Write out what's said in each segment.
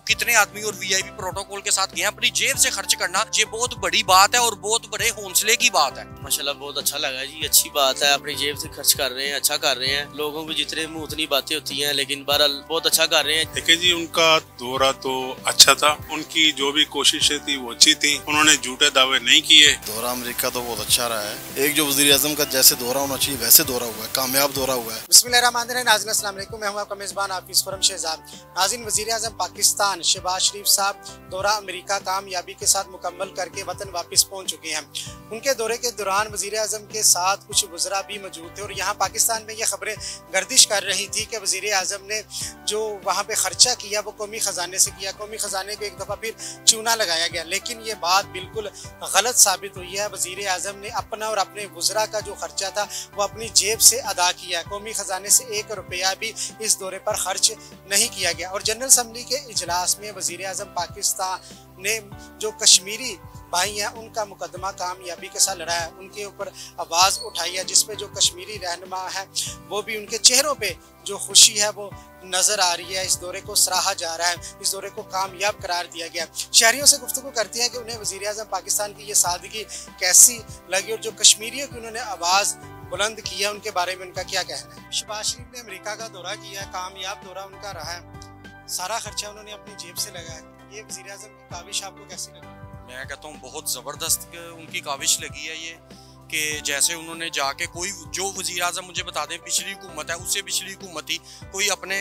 कितने आदमी और वीआईपी प्रोटोकॉल के साथ गए हैं। अपनी जेब से खर्च करना ये बहुत बड़ी बात है और बहुत बड़े हौसले की बात है। माशाल्लाह बहुत अच्छा लगा जी, अच्छी बात है, अपनी जेब से खर्च कर रहे हैं, अच्छा कर रहे हैं। लोगों को जितने मुंह उतनी बातें होती हैं, लेकिन बहरहाल बहुत अच्छा कर रहे हैं। देखिए जी, उनका दौरा तो अच्छा था, उनकी जो भी कोशिशें थी वो अच्छी थी, उन्होंने झूठे दावे नहीं किए। दौरा अमेरिका तो बहुत अच्छा रहा है। एक जो वज़ीर आज़म का जैसे दौरा होना चाहिए वैसे दौरा हुआ है, कामयाब दौरा हुआ है। बिस्मिल्लाहिर्रहमानिर्रहीम। नाज़रीन अस्सलाम वालेकुम, मैं हूं आपका मेज़बान हाफिज़ फरम शहजाद। नाज़रीन, वज़ीर आज़म पाकिस्तान शहबाज शरीफ साहब दौरा अमेरिका कामयाबी के साथ मुकम्मल करके वतन वापस पहुंच चुके हैं। उनके दौरे के दौरान वज़ीर आज़म के साथ कुछ वज़रा भी मौजूद थे और यहाँ पाकिस्तान में ये खबरें गर्दिश कर रही थी कि वज़ीर आज़म ने जो वहाँ पे ख़र्चा किया वो कौमी ख़जाने से किया, कौमी ख़जाने को एक दफ़ा फिर चूना लगाया गया। लेकिन ये बात बिल्कुल गलत साबित हुई है। वज़ीर आज़म ने अपना और अपने वज़रा का जो खर्चा था वो अपनी जेब से अदा किया। कौमी ख़जाने से 1 रुपया भी इस दौरे पर खर्च नहीं किया गया। और जनरल असम्बली के इजलास में वज़ीर आज़म पाकिस्तान ने जो कश्मीरी भाई हैं उनका मुकदमा कामयाबी के साथ लड़ा है, उनके ऊपर आवाज़ उठाई है, जिसपे जो कश्मीरी रहनुमा है वो भी उनके चेहरों पे जो खुशी है वो नज़र आ रही है। इस दौरे को सराहा जा रहा है, इस दौरे को कामयाब करार दिया गया। शहरियों से गुफ्तगू करती है कि उन्हें वज़ीर आज़म पाकिस्तान की ये सादगी कैसी लगी और जो कश्मीरियों की उन्होंने आवाज़ बुलंद किया उनके बारे में उनका क्या कहना है। शहबाज शरीफ ने अमेरिका का दौरा किया, कामयाब दौरा उनका रहा है, सारा खर्चा उन्होंने अपनी जेब से लगाया। ये वज़ीर आज़म की काविश आपको कैसी लगी? मैं कहता हूँ बहुत ज़बरदस्त उनकी काविश लगी है ये, कि जैसे उन्होंने जाके कोई जो वज़ीर आज़म मुझे बता दें पिछली हुकूमत है उससे पिछली हुकूमत ही कोई अपने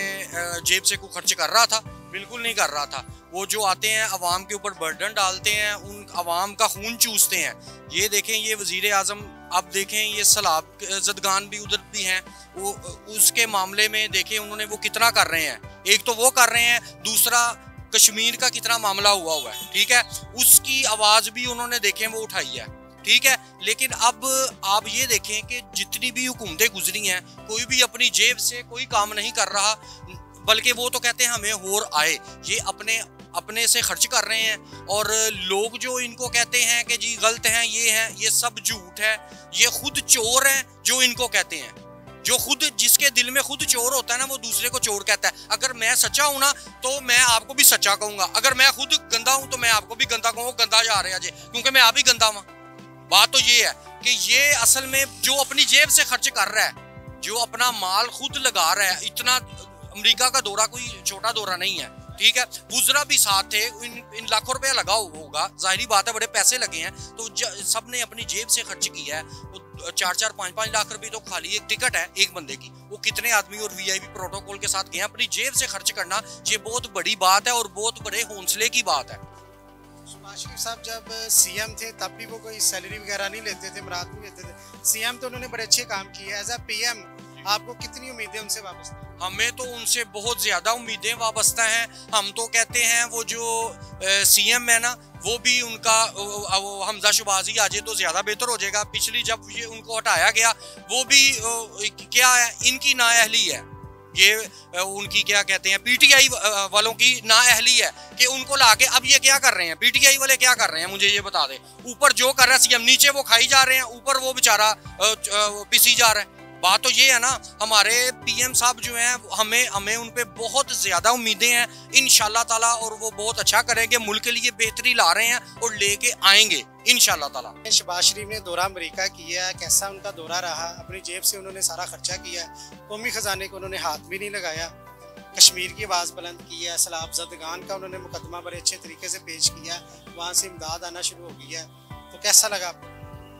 जेब से कोई खर्च कर रहा था? बिल्कुल नहीं कर रहा था। वो जो आते हैं अवाम के ऊपर बर्डन डालते हैं, उन अवाम का खून चूसते हैं। ये देखें ये वज़ीर आज़म, अब देखें ये सलाब जदगान भी उधर भी हैं, वो उसके मामले में देखें उन्होंने वो कितना कर रहे हैं। एक तो वो कर रहे हैं, दूसरा कश्मीर का कितना मामला हुआ है, ठीक है, उसकी आवाज़ भी उन्होंने देखें वो उठाई है, ठीक है। लेकिन अब आप ये देखें कि जितनी भी हुकूमतें गुजरी हैं कोई भी अपनी जेब से कोई काम नहीं कर रहा, बल्कि वो तो कहते हैं हमें और आए, ये अपने से खर्च कर रहे हैं। और लोग जो इनको कहते हैं कि जी गलत हैं, ये सब झूठ है। ये खुद चोर हैं जो इनको कहते हैं, जो खुद जिसके दिल में खुद चोर होता है ना वो दूसरे को चोर कहता है। अगर मैं सच्चा हूं ना तो मैं आपको भी सच्चा कहूंगा, अगर मैं खुद गंदा हूं तो मैं आपको भी गंदा कहूंगा, गंदा जा रहे हैं क्योंकि मैं आप ही गंदा हूं। बात तो ये है कि ये असल में जो अपनी जेब से खर्च कर रहा है, जो अपना माल खुद लगा रहा है, इतना अमेरिका का दौरा कोई छोटा दौरा नहीं है, ठीक है। वुज़रा भी साथ थे, इन लाखों रुपया लगा होगा, जाहिर बात है बड़े पैसे लगे हैं, तो सब ने अपनी जेब से खर्च किया है। वो 4-4, 5-5 लाख रुपए तो खाली एक टिकट है एक बंदे की, वो कितने आदमी और वीआईपी प्रोटोकॉल के साथ गए हैं। अपनी जेब से खर्च करना ये बहुत बड़ी बात है और बहुत बड़े हौसले की बात है। शहबाज शरीफ साहब जब सीएम थे तब भी वो कोई सैलरी वगैरह नहीं लेते थे, मुराद नहीं लेते थे। सीएम तो उन्होंने बड़े अच्छे काम किए। एज अ पीएम आपको कितनी उम्मीदें उनसे वापस? हमें तो उनसे बहुत ज़्यादा उम्मीदें वाबस्ता हैं। हम तो कहते हैं वो जो सीएम है ना वो भी उनका हमजा शहबाजी आ जाए तो ज़्यादा बेहतर हो जाएगा। पिछली जब ये उनको हटाया गया वो भी क्या है, इनकी नाअहली है, ये उनकी क्या कहते हैं पीटीआई वालों की नाअहली है कि उनको लाके अब ये क्या कर रहे हैं, पीटीआई वाले क्या कर रहे हैं मुझे ये बता दें। ऊपर जो कर रहा है सीएम, नीचे वो खाई जा रहे हैं, ऊपर वो बेचारा पिसी जा रहा है। बात तो ये है ना, हमारे पीएम साहब जो हैं हमें उन पे बहुत ज़्यादा उम्मीदें हैं इंशाल्लाह ताला, और वो बहुत अच्छा करेंगे, मुल्क के लिए बेहतरी ला रहे हैं और लेके आएंगे इंशाल्लाह ताला। शहबाज शरीफ ने दौरा अमेरिका किया, कैसा उनका दौरा रहा? अपनी जेब से उन्होंने सारा खर्चा किया, कौमी ख़जाने को उन्होंने हाथ भी नहीं लगाया, कश्मीर की आवाज़ बुलंद की है, सलाब जदगान का उन्होंने मुकदमा बड़े अच्छे तरीके से पेश किया, वहाँ से इमदाद आना शुरू हो गई है, तो कैसा लगा आपको?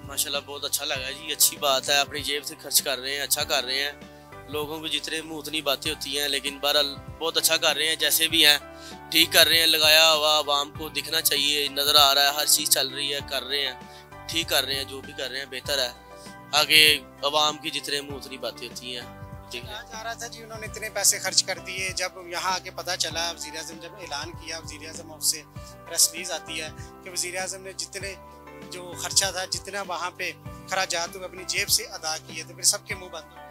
माशाल्लाह बहुत अच्छा लगा जी, अच्छी बात है, अपनी जेब से खर्च कर रहे हैं, अच्छा कर रहे हैं। लोगों को जितने मुंह उतनी बातें होती हैं, लेकिन बहरहाल बहुत अच्छा कर रहे हैं, जैसे भी हैं ठीक कर रहे हैं। लगाया हुआ आवाम को दिखना चाहिए, नज़र आ रहा है, हर चीज़ चल रही है, कर रहे हैं, ठीक कर रहे हैं, जो भी कर रहे हैं बेहतर है। आगे आवाम की जितने मुंह उतनी बातें होती हैं। जा रहा था जी उन्होंने इतने पैसे खर्च कर दिए, जब यहाँ आके पता चला वज़ीर आज़म जब ऐलान किया, वज़ीर आज़म ऑफ से प्रेस रिलीज आती है कि वज़ीर आज़म ने जितने जो खर्चा था, जितना वहाँ पे खराजात हुए अपनी जेब से अदा किए, तो फिर सबके मुंह बंद हो गए।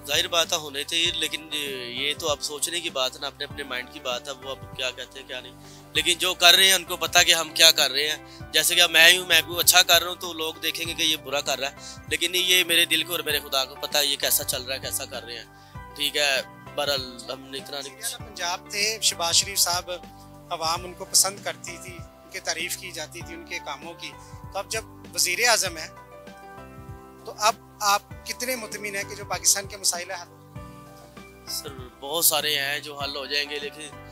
जाहिर बात है होने चाहिए, लेकिन ये तो अब सोचने की बात है ना, अपने अपने माइंड की बात है, वो अब क्या कहते हैं क्या नहीं। लेकिन जो कर रहे हैं उनको पता कि हम क्या कर रहे हैं। जैसे कि मैं भी अच्छा कर रहा हूँ तो लोग देखेंगे कि ये बुरा कर रहा है, लेकिन ये मेरे दिल को और मेरे खुदा को पता है ये कैसा चल रहा है, कैसा कर रहे हैं, ठीक है। बहरहाल हम इतना नहीं। पंजाब थे शहबाज शरीफ साहब, आवाम उनको पसंद करती थी, उनकी तारीफ़ की जाती थी उनके कामों की। तो अब जब वज़ीर आज़म है तो अब आप कितने मुतमिन हैं कि जो पाकिस्तान के मसाइल हल? सर बहुत सारे हैं जो हल हो जाएंगे, लेकिन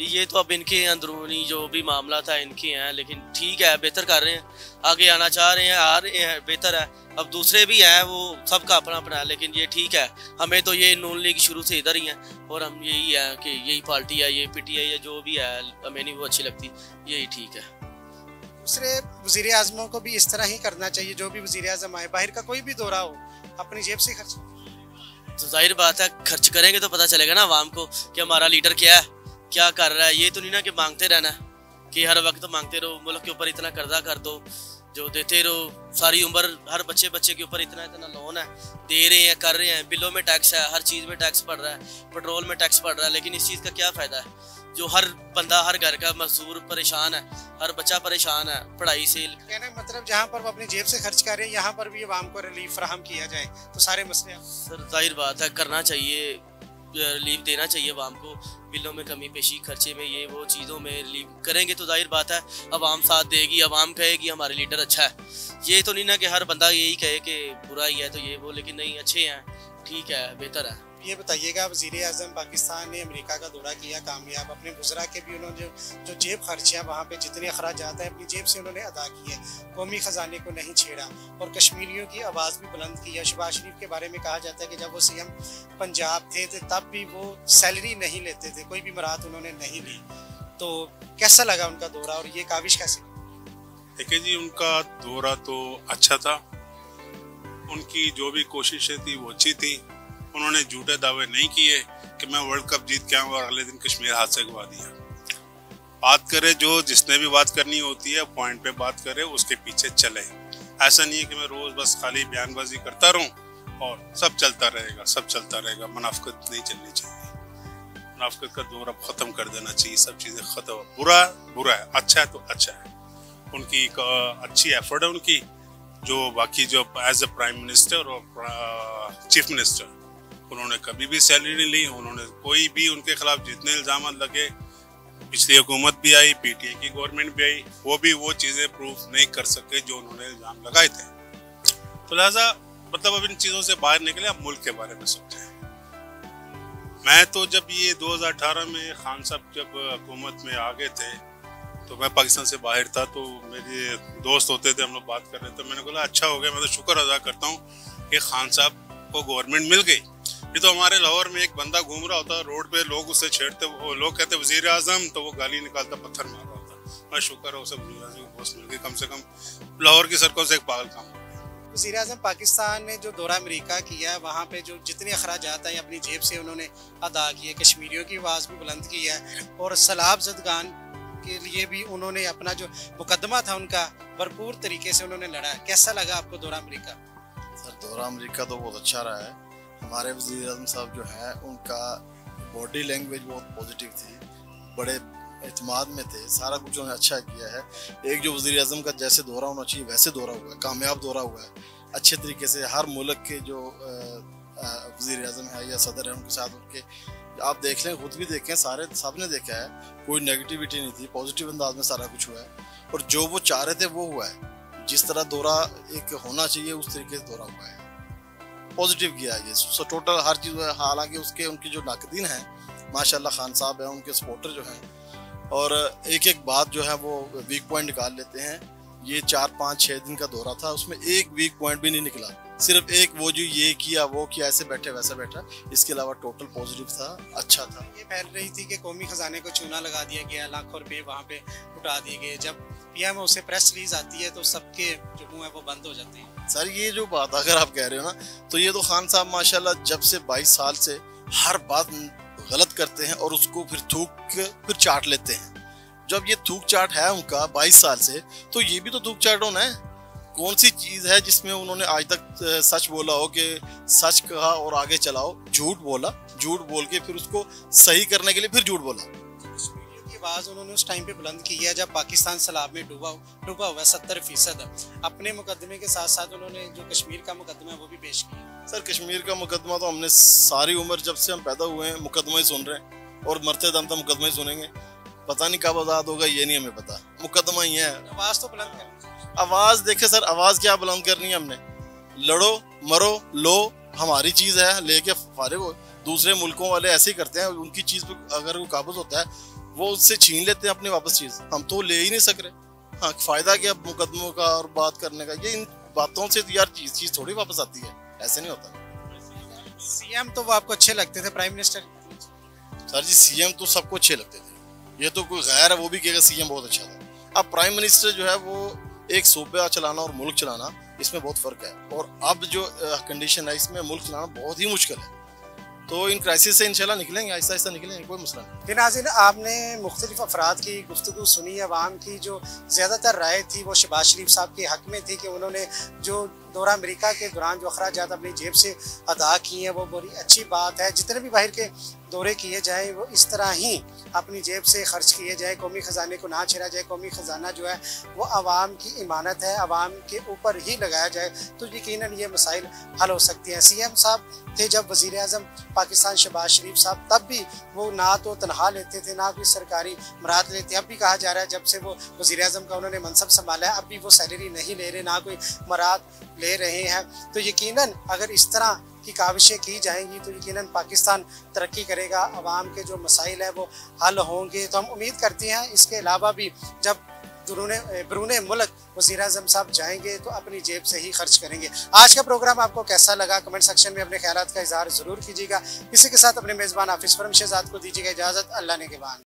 ये तो अब इनके अंदरूनी जो भी मामला था इनके हैं, लेकिन ठीक है, बेहतर कर रहे हैं, आगे आना चाह रहे हैं, आ रहे हैं, बेहतर है। अब दूसरे भी हैं, वो सबका अपना अपना है, लेकिन ये ठीक है। हमें तो ये नून लीग शुरू से इधर ही है और हम यही है कि यही पार्टी है, ये PTI है, जो भी है हमें नहीं वो अच्छी लगती, यही ठीक है। दूसरे वज़ीर आज़मों को भी इस तरह ही करना चाहिए, जो भी वज़ीर आज़म आए बाहर का कोई भी दौरा हो अपनी जेब से खर्च। तो जाहिर बात है खर्च करेंगे तो पता चलेगा ना आवाम को कि हमारा लीडर क्या है, क्या कर रहा है। ये तो नहीं ना कि मांगते रहना कि हर वक्त मांगते रहो, मुल्क के ऊपर इतना कर्जा कर दो, जो देते रहो सारी उम्र, हर बच्चे के ऊपर इतना इतना लोन है, दे रहे हैं, कर रहे हैं, बिलों में टैक्स है, हर चीज़ में टैक्स पड़ रहा है, पेट्रोल में टैक्स पड़ रहा है, लेकिन इस चीज़ का क्या फ़ायदा है? जो हर बंदा, हर घर का मजदूर परेशान है, हर बच्चा परेशान है पढ़ाई से। कहने का मतलब जहाँ पर वो अपनी जेब से खर्च कर रहे हैं, यहाँ पर भी आवाम को रिलीफ फराहम किया जाए तो सारे मसले। सर जाहिर बात है करना चाहिए, रिलीफ देना चाहिए आवाम को, बिलों में कमी पेशी, खर्चे में, ये वो चीज़ों में रिलीफ करेंगे तो जाहिर बात है आवाम साथ देगी, आवाम कहेगी हमारे लीडर अच्छा है। ये तो नहीं ना कि हर बंदा यही कहे कि बुरा ही है तो ये वो, लेकिन नहीं, अच्छे हैं, ठीक है, बेहतर है। ये बताइएगा, वज़ीर आज़म पाकिस्तान ने अमेरिका का दौरा किया कामयाब, अपने गुजरा के भी उन्होंने जो जेब खर्च है वहाँ पे जितने अखराजात हैं अपनी जेब से उन्होंने अदा किए, कौमी ख़जाने को नहीं छेड़ा और कश्मीरियों की आवाज़ भी बुलंद की है। शहबाज शरीफ के बारे में कहा जाता है कि जब वो CM पंजाब थे तो तब भी वो सैलरी नहीं लेते थे, कोई भी मराहत उन्होंने नहीं ली। तो कैसा लगा उनका दौरा और ये काविश कैसे? देखिए जी, उनका दौरा तो अच्छा था, उनकी जो भी कोशिशें थी वो अच्छी थी। उन्होंने झूठे दावे नहीं किए कि मैं वर्ल्ड कप जीत के आऊँगा और अगले दिन कश्मीर हाथ से गवा दिया। बात करे, जो जिसने भी बात करनी होती है पॉइंट पे बात करे, उसके पीछे चले। ऐसा नहीं है कि मैं रोज़ बस खाली बयानबाजी करता रहूँ और सब चलता रहेगा, सब चलता रहेगा। मुनाफिकत नहीं चलनी चाहिए, मुनाफिकत का दौर अब ख़त्म कर देना चाहिए, सब चीज़ें ख़त्म। बुरा बुरा है, अच्छा है तो अच्छा है। उनकी एक अच्छी एफर्ट है उनकी, जो बाकी जो एज ए प्राइम मिनिस्टर और चीफ मिनिस्टर उन्होंने कभी भी सैलरी नहीं ली। उन्होंने कोई भी उनके खिलाफ जितने इल्ज़ाम लगे, पिछली हुकूमत भी आई, PTI की गवर्नमेंट भी आई, वो भी वो चीज़ें प्रूफ नहीं कर सके जो उन्होंने इल्ज़ाम लगाए थे। तो लिहाजा मतलब अब इन चीज़ों से बाहर निकले, अब मुल्क के बारे में सोचें। मैं तो जब ये 2018 में खान साहब जब हुकूमत में आ गए थे तो मैं पाकिस्तान से बाहर था, तो मेरे दोस्त होते थे, हम लोग बात कर रहे थे। मैंने बोला अच्छा हो गया, मैं तो शुक्र अदा करता हूँ कि खान साहब को गवर्नमेंट मिल गई। ये तो हमारे लाहौर में एक बंदा घूम रहा होता रोड पे, लोग उससे छेड़ते, वो लोग कहते वज़ीर आज़म, तो वो गाली निकालता, पत्थर मार रहा होता। मैं शुक्र है उसे वज़ीर आज़म की पोस्ट मिल गई, कम से कम लाहौर की सड़कों से एक पागल काम हो गया। वज़ीर आज़म पाकिस्तान ने जो दौरा अमेरिका किया, वहाँ पे जो जितने अखराजात हैं अपनी जेब से उन्होंने अदा किए, कश्मीरियों की आवाज़ भी बुलंद की है और सैलाब ज़दगान के लिए भी उन्होंने अपना जो मुकदमा था उनका भरपूर तरीके से उन्होंने लड़ा। कैसा लगा आपको दौरा अमेरिका? सर दौरा अमेरिका तो बहुत अच्छा रहा है। हमारे वज़ीर आज़म साहब जो हैं उनका बॉडी लैंग्वेज बहुत पॉजिटिव थी, बड़े एतमाद में थे, सारा कुछ उन्होंने अच्छा किया है। एक जो वज़ीर आज़म का जैसे दौरा होना चाहिए वैसे दौरा हुआ है, कामयाब दौरा हुआ है अच्छे तरीके से। हर मुल्क के जो वज़ीर आज़म है या सदर है उनके साथ उनके आप देख लें, खुद भी देखें, सारे सब ने देखा है, कोई नेगेटिविटी नहीं थी, पॉजिटिव अंदाज में सारा कुछ हुआ है और जो वो चाह रहे थे वो हुआ है। जिस तरह दौरा एक होना चाहिए उस तरीके से दौरा हुआ है, पॉजिटिव किया है ये। सो टोटल हर चीज़, हालांकि उसके उनकी जो नाकदीन हैं माशाल्लाह, खान साहब हैं, उनके सपोर्टर जो हैं, और एक एक बात जो है वो वीक पॉइंट निकाल लेते हैं। ये 4, 5, 6 दिन का दौरा था, उसमें एक वीक पॉइंट भी नहीं निकला, सिर्फ एक वो जो ये किया वो किया, ऐसे बैठे वैसे बैठा, इसके अलावा टोटल पॉजिटिव था, अच्छा था। ये फैल रही थी कि कौमी खजाने को चूना लगा दिया गया, लाखों रुपये वहाँ पे उठा दिए गए। जब PMO से प्रेस रिलीज आती है तो सबके जो मुँह है वो बंद हो जाते हैं। सर ये जो बात अगर आप कह रहे हो ना, तो ये तो खान साहब माशाल्लाह जब से 22 साल से हर बात गलत करते हैं और उसको फिर थूक फिर चाट लेते हैं। जब ये थूक चाट है उनका 22 साल से, तो ये भी तो थूक चाट होना है। कौन सी चीज़ है जिसमें उन्होंने आज तक सच बोला हो कि सच कहा और आगे चलाओ? झूठ बोला, झूठ बोल के फिर उसको सही करने के लिए फिर झूठ बोला। कश्मीरियों की आवाज़ उन्होंने उस टाइम पे बुलंद की है जब पाकिस्तान सैलाब में डूबा हुआ है 70%। अपने मुकदमे के साथ साथ उन्होंने जो कश्मीर का मुकदमा है वो भी पेश किया। सर कश्मीर का मुकदमा तो हमने सारी उम्र जब से हम पैदा हुए हैं मुकदमा ही सुन रहे हैं और मरते दम तक मुकदमा ही सुनेंगे। पता नहीं कब आज़ाद होगा, ये नहीं हमें पता, मुकदमा ही है। आवाज़ तो बुलंद करनी। आवाज़ देखे सर, आवाज़ क्या बुलंद करनी है हमने, लड़ो मरो लो, हमारी चीज़ है लेके फारिग हो। दूसरे मुल्कों वाले ऐसे ही करते हैं, उनकी चीज़ पे अगर वो काबूज होता है वो उससे छीन लेते हैं अपनी वापस चीज़, हम तो ले ही नहीं सक रहे। हाँ, फ़ायदा क्या मुकदमों का और बात करने का, ये इन बातों से यार चीज़ थोड़ी वापस आती है, ऐसे नहीं होता। सीएम तो वो आपको अच्छे लगते थे, प्राइम मिनिस्टर? सर जी सीएम तो सबको अच्छे लगते थे, ये तो कोई गैर है वो भी कहेगा सीएम बहुत अच्छा था। अब प्राइम मिनिस्टर जो है वो एक सूबा चलाना और मुल्क चलाना, इसमें बहुत फ़र्क है, और अब जो कंडीशन है इसमें मुल्क चलाना बहुत ही मुश्किल है। तो इन क्राइसिस से इंशाल्लाह निकलेंगे, आहिस्ता आहिस्ता निकलेंगे, कोई मसला नहीं। नाज़रीन, आपने मुख्तलिफ अफराद की गुफ्तगू सुनी, अवाम की जो ज़्यादातर राय थी वो शहबाज शरीफ साहब के हक़ में थी कि उन्होंने जो दौरा अमेरिका के दौरान जो अखराजात अपनी जेब से अदा किए हैं वो बड़ी अच्छी बात है। जितने भी बाहर के दौरे किए जाएँ वो इस तरह ही अपनी जेब से खर्च किए जाए, कौमी ख़जाने को ना छेड़ा जाए। कौमी ख़जाना जो है वो आवाम की इमानत है, आवाम के ऊपर ही लगाया जाए तो यकीनन ये मसाइल हल हो सकती हैं। सीएम साहब थे जब वज़ीर आज़म पाकिस्तान शहबाज शरीफ साहब, तब भी वो ना तो तनख्वाह लेते थे ना कोई सरकारी मराद लेते। अब भी कहा जा रहा है जब से वो वज़ीर आज़म का उन्होंने मनसब संभाला है अब भी वो सैलरी नहीं ले रहे, ना कोई मराद ले रहे हैं। तो यकीनन अगर इस तरह की काविशें की जाएंगी तो यकीनन पाकिस्तान तरक्की करेगा, आवाम के जो मसाइल है वो हल होंगे। तो हम उम्मीद करते हैं इसके अलावा भी जब बरूने मुल्क वज़ीर आज़म साहब जाएंगे तो अपनी जेब से ही खर्च करेंगे। आज का प्रोग्राम आपको कैसा लगा कमेंट सेक्शन में अपने ख्यालात का इजहार ज़रूर कीजिएगा। इसी के साथ अपने मेज़बान हाफिज़ फरम शहजाद को दीजिएगा इजाज़त। अल्लाह ने के बाद।